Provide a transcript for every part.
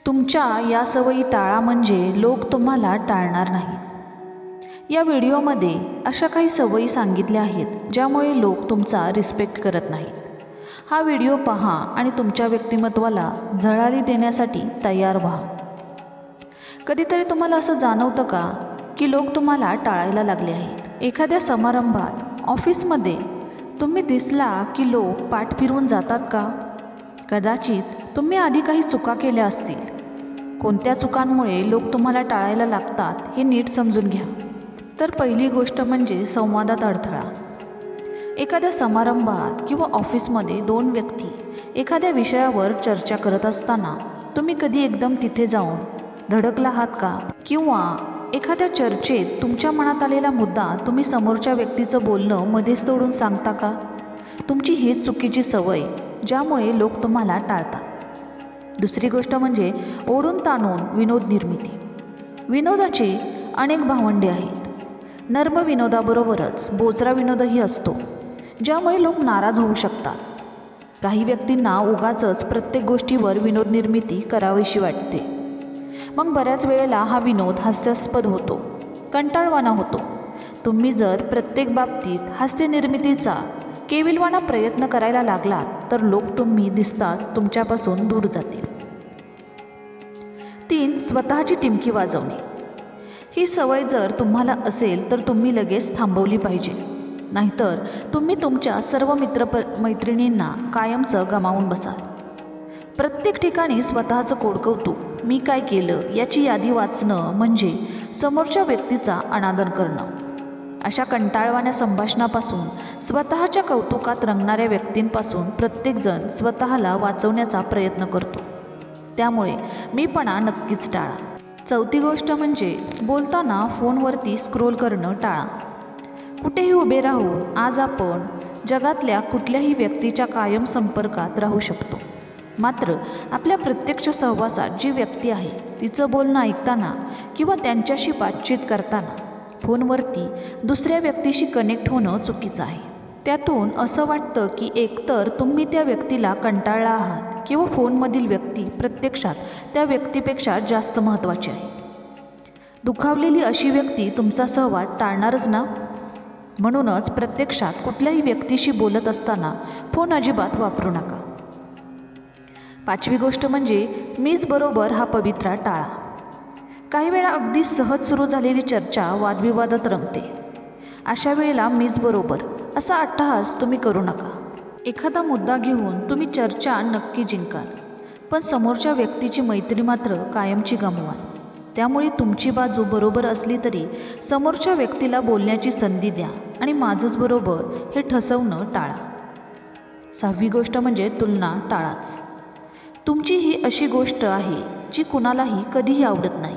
तुमच्या या सवयी टाळा म्हणजे लोक तुम्हाला टाळणार नाहीत। या व्हिडिओमध्ये अशा काही सवयी सांगितल्या आहेत ज्यामुळे लोक तुमचा रिस्पेक्ट करत नाहीत। हा व्हिडिओ पहा आणि तुमच्या व्यक्तिमत्वाला झळाळी देण्यासाठी तयार व्हा। कधीतरी तुम्हाला असं जाणवतं का की लोक तुम्हाला टाळायला लागले आहेत? एखाद्या समारंभात, ऑफिसमध्ये तुम्ही दिसला की लोक पाठ फिरवून जातात का? कदाचित तुम्ही आधी काही चुका केल्या असतील। कोणत्या चुकांमुळे लोक तुम्हाला टाळायला लागतात हे नीट समजून घ्या। तर पहिली गोष्ट म्हणजे संवादात अडथळा। एखाद्या समारंभात किंवा ऑफिसमध्ये दोन व्यक्ती एखाद्या विषयावर चर्चा करत असताना तुम्ही कधी एकदम तिथे जाऊन धडकला आहात का? किंवा एखाद्या चर्चेत तुमच्या मनात आलेला मुद्दा तुम्ही समोरच्या व्यक्तीचं बोलणं मध्येच तोडून सांगता का? तुमची हीच चुकीची सवय ज्यामुळे लोक तुम्हाला टाळतात। दुसरी गोष्ट म्हणजे ओढून ताणून विनोद निर्मिती। विनोदाचे अनेक भावंडे आहेत। नर्म विनोदाबरोबरच बोचरा विनोदही असतो ज्यामुळे लोक नाराज होऊ शकतात। काही व्यक्तींना उगाचच प्रत्येक गोष्टीवर विनोद निर्मिती करावीशी वाटते। मग बऱ्याच वेळेला हा विनोद हास्यास्पद होतो, कंटाळवाणा होतो। तुम्ही जर प्रत्येक बाबतीत हास्य निर्मितीचा केविलवाणा प्रयत्न करायला लागलात तर लोक तुम्ही दिसताच तुमच्यापासून दूर जातील। 3. स्वतःची टिमकी वाजवणे। ही सवय जर तुम्हाला असेल तर तुम्ही लगेच थांबवली पाहिजे, नाहीतर तुम्ही तुमच्या सर्व मैत्रिणींना कायमचं गमावून बसाल। प्रत्येक ठिकाणी स्वतःचं कोडकौतुक, मी काय केलं याची यादी वाचणं म्हणजे समोरच्या व्यक्तीचा अनादर करणं। अशा कंटाळवाण्या संभाषणापासून, स्वतःच्या कौतुकात रंगणाऱ्या व्यक्तींपासून प्रत्येकजण स्वतःला वाचवण्याचा प्रयत्न करतो। त्यामुळे मीपणा नक्कीच टाळा। चौथी गोष्ट म्हणजे बोलताना फोनवरती स्क्रोल करणं टाळा। कुठेही उभे राहून आज आपण जगातल्या कुठल्याही व्यक्तीच्या कायम संपर्कात राहू शकतो, मात्र आपल्या प्रत्यक्ष सहवासात जी व्यक्ती आहे तिचं बोलणं ऐकताना किंवा त्यांच्याशी बातचीत करताना फोनवरती दुसऱ्या व्यक्तीशी कनेक्ट होणं चुकीचं आहे। त्यातून असं वाटतं की एकतर तुम्ही त्या व्यक्तीला कंटाळला आहात किंवा फोनमधील व्यक्ती प्रत्यक्षात त्या व्यक्तीपेक्षा जास्त महत्त्वाची आहे। दुखावलेली अशी व्यक्ती तुमचा सहवास टाळणारच ना? म्हणूनच प्रत्यक्षात कुठल्याही व्यक्तीशी बोलत असताना फोन अजिबात वापरू नका। 5वी गोष्ट म्हणजे मीच बरोबर हा पवित्रा टाळा। काही वेळा अगदी सहज सुरू झालेली चर्चा वादविवादात रंगते। अशा वेळेला मीच बरोबर असा अट्टहास तुम्ही करू नका। एखादा मुद्दा घेऊन तुम्ही चर्चा नक्की जिंकाल, पण समोरच्या व्यक्तीची मैत्री मात्र कायमची गमवाल। त्यामुळे तुमची बाजू बरोबर असली तरी समोरच्या व्यक्तीला बोलण्याची संधी द्या आणि माझंच बरोबर हे ठसवणं टाळा। 6वी गोष्ट म्हणजे तुलना टाळाच। तुमची ही अशी गोष्ट आहे जी कुणालाही कधीही आवडत नाही।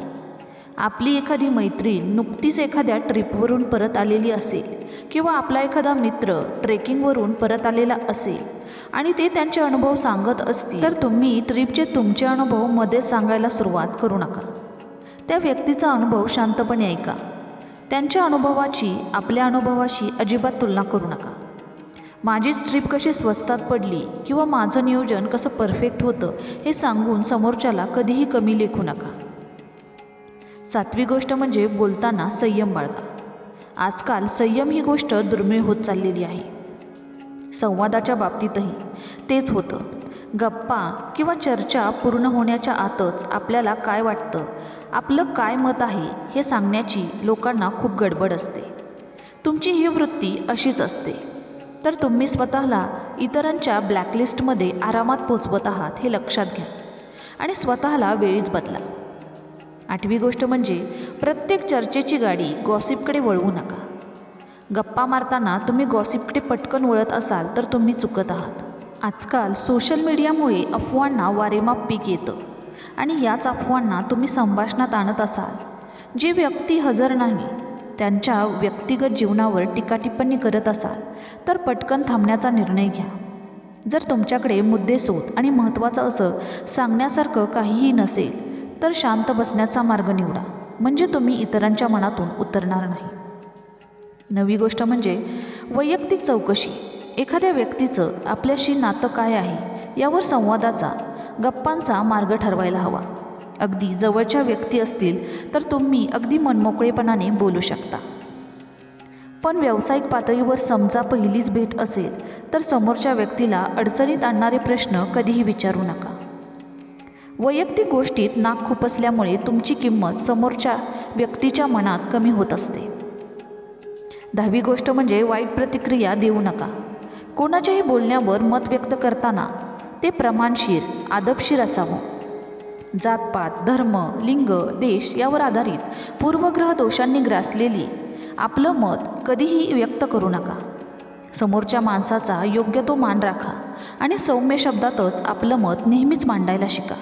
आपली एखादी मैत्रीण नुकतीच एखाद्या ट्रिपवरून परत आलेली असेल किंवा आपला एखादा मित्र ट्रेकिंगवरून परत आलेला असेल आणि ते त्यांचे अनुभव सांगत असतील तर तुम्ही ट्रिपचे तुमचे अनुभव मध्ये सांगायला सुरुवात करू नका। त्या व्यक्तीचा अनुभव शांतपणे ऐका। त्यांच्या अनुभवाची आपल्या अनुभवाशी अजिबात तुलना करू नका। माझीच ट्रिप कशी स्वस्तात पडली किंवा माझं नियोजन कसं परफेक्ट होतं हे सांगून समोरच्याला कधीही कमी लेखू नका। 7वी गोष्ट म्हणजे बोलताना संयम बाळगा। आजकाल संयम ही गोष्ट दुर्मिळ होत चाललेली आहे। संवादाच्या बाबतीतही तेच होतं। गप्पा किंवा चर्चा पूर्ण होण्याच्या आतच आपल्याला काय वाटतं, आपलं काय मत आहे हे सांगण्याची लोकांना खूप गडबड असते। तुमची ही वृत्ती अशीच असते तर तुम्ही स्वतःला इतरांच्या ब्लॅकलिस्टमध्ये आरामात पोचवत आहात हे लक्षात घ्या आणि स्वतःला वेळीच बदला। 8वी गोष्ट म्हणजे प्रत्येक चर्चेची गाडी गॉसिपकडे वळवू नका। गप्पा मारताना तुम्ही गॉसिपकडे पटकन वळत असाल तर तुम्ही चुकत आहात। आजकाल सोशल मीडियामुळे अफवांना वारेमाप पीक येतं आणि याच अफवांना तुम्ही संभाषणात आणत असाल। जी व्यक्ती हजर नाही त्यांच्या व्यक्तिगत जीवनावर टीकाटिप्पणी करत असाल तर पटकन थांबण्याचा निर्णय घ्या। जर तुमच्याकडे मुद्देसूद आणि महत्त्वाचं असं सांगण्यासारखं काहीही नसेल तर शांत बसण्याचा मार्ग निवडा, म्हणजे तुम्ही इतरांच्या मनातून उतरणार नाही। 9वी गोष्ट म्हणजे वैयक्तिक चौकशी। एखाद्या व्यक्तीचं आपल्याशी नातं काय आहे यावर संवादाचा, गप्पांचा मार्ग ठरवायला हवा। अगदी जवळच्या व्यक्ती असतील तर तुम्ही अगदी मनमोकळेपणाने बोलू शकता. पण व्यावसायिक पातळीवर समजा पहिलीच भेट असेल तर समोरच्या व्यक्तीला अडचणीत आणणारे प्रश्न कधीही विचारू नका. वैयक्तिक गोष्टीत नाक खुपसल्यामुळे तुमची किंमत समोरच्या व्यक्तीच्या मनात कमी होत असते. 10वी गोष्ट म्हणजे वाईट प्रतिक्रिया देऊ नका. कोणाच्याही बोलण्यावर मत व्यक्त करताना ते प्रमाणशीर, आदबशीर असावं. जातपात, धर्म, लिंग, देश यावर आधारित पूर्वग्रह दोषांनी ग्रासलेली आपलं मत कधीही व्यक्त करू नका. समोरच्या माणसाचा योग्य तो मान राखा आणि सौम्य शब्दातच आपलं मत नेहमीच मांडायला शिका.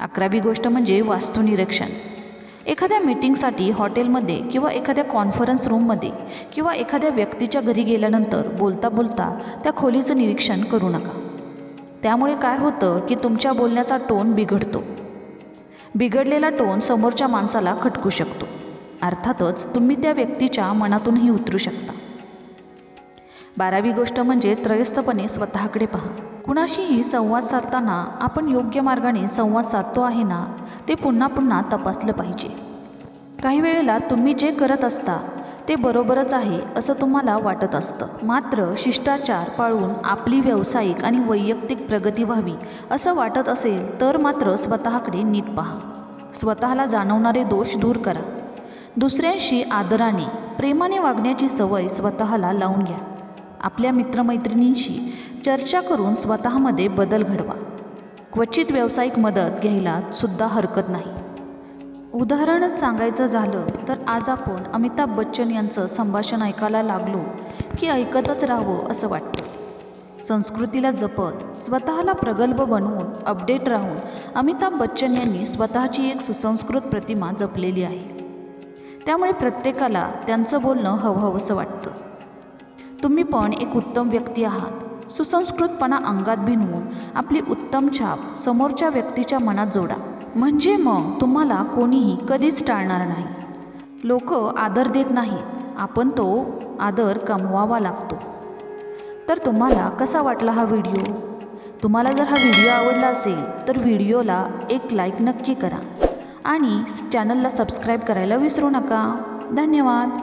11वी गोष्ट म्हणजे वास्तुनिरीक्षण. एखाद्या मीटिंगसाठी हॉटेलमध्ये किंवा एखाद्या कॉन्फरन्स रूममध्ये किंवा एखाद्या व्यक्तीच्या घरी गेल्यानंतर बोलता बोलता त्या खोलीचं निरीक्षण करू नका. त्यामुळे काय होतं की तुमच्या बोलण्याचा टोन बिघडतो. बिघडलेला टोन समोरच्या माणसाला खटकू शकतो. अर्थातच तुम्ही त्या व्यक्तीच्या मनातूनही उतरू शकता. 12वी गोष्ट म्हणजे त्रयस्थपणे स्वतःकडे पहा. कुणाशीही संवाद साधताना आपण योग्य मार्गाने संवाद साधतो आहे ना ते पुन्हा पुन्हा तपासलं पाहिजे. काही वेळेला तुम्ही जे करत असता ते बरोबरच आहे असं तुम्हाला वाटत असतं. मात्र शिष्टाचार पाळून आपली व्यावसायिक आणि वैयक्तिक प्रगती व्हावी असं वाटत असेल तर मात्र स्वतःकडे नीट पहा. स्वतःला जाणवणारे दोष दूर करा. दुसऱ्यांशी आदराने, प्रेमाने वागण्याची सवय स्वतःला लावून घ्या. आपल्या मित्रमैत्रिणींशी चर्चा करून स्वतःमध्ये बदल घडवा. क्वचित व्यावसायिक मदत घ्यायला सुद्धा हरकत नाही. उदाहरणच सांगायचं झालं तर आज आपण अमिताभ बच्चन यांचं संभाषण ऐकायला लागलो की ऐकतच राहावं असं वाटतं. संस्कृतीला जपत, स्वतःला प्रगल्भ बनवून, अपडेट राहून अमिताभ बच्चन यांनी स्वतःची एक सुसंस्कृत प्रतिमा जपलेली आहे. त्यामुळे प्रत्येकाला त्यांचं बोलणं हवंहवंसं वाटतं. तुम्ही पण एक उत्तम व्यक्ती आहात. सुसंस्कृतपणा अंगात भिनवून आपली उत्तम छाप समोरच्या व्यक्तीच्या मनात जोडा. म्हणजे मग तुम्हाला कोणीही कधीच टाळणार नाही. लोक आदर देत नाहीत, आपण तो आदर कमवावा लागतो. तर तुम्हाला कसा वाटला हा व्हिडिओ? तुम्हाला जर हा व्हिडिओ आवडला असेल तर व्हिडिओला एक लाईक नक्की करा आणि चॅनलला सबस्क्राईब करायला विसरू नका. धन्यवाद.